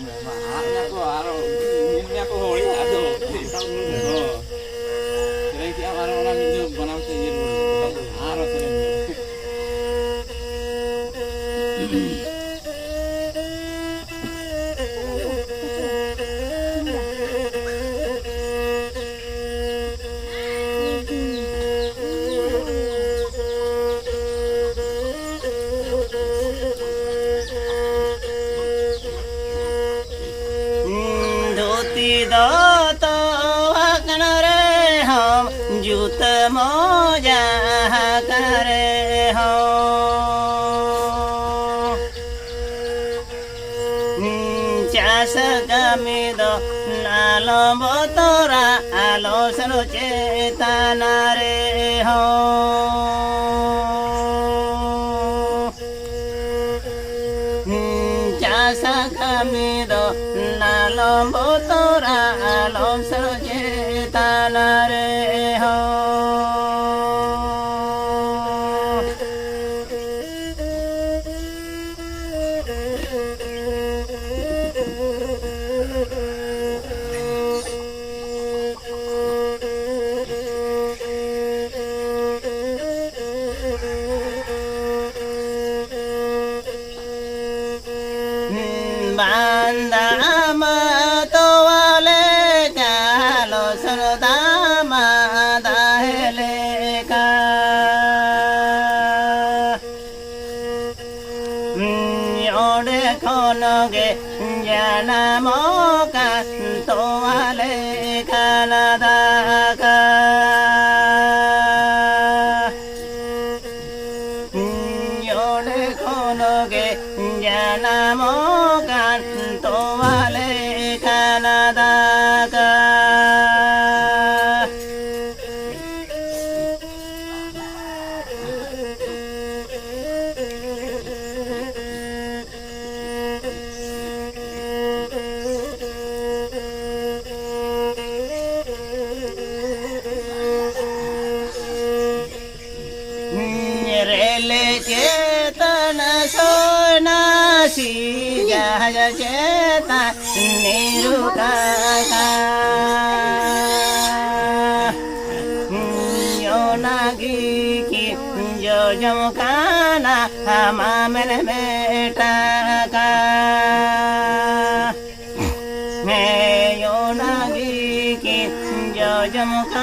Mahalnya kok aro minyak kok holi aduh. Oh. Kira tiap orang itu banam sendiri dulu. Aro sendiri. जूत मोजा करे हो चाष गमिद नालो बोतरा आलो सरो चेतना रे हो चाष गमिद नालो बोतरा आलो सरो चेतना रे हो banda amato wale kalo srodama dahele ka yode khonoge jana moka to wale kanada ka yode khonoge jana moka to wale kanada ka rele cetana sona si jaya ceta nirukaka yonagi ki jojamkana hamamene metaka yonagi ki jojamkana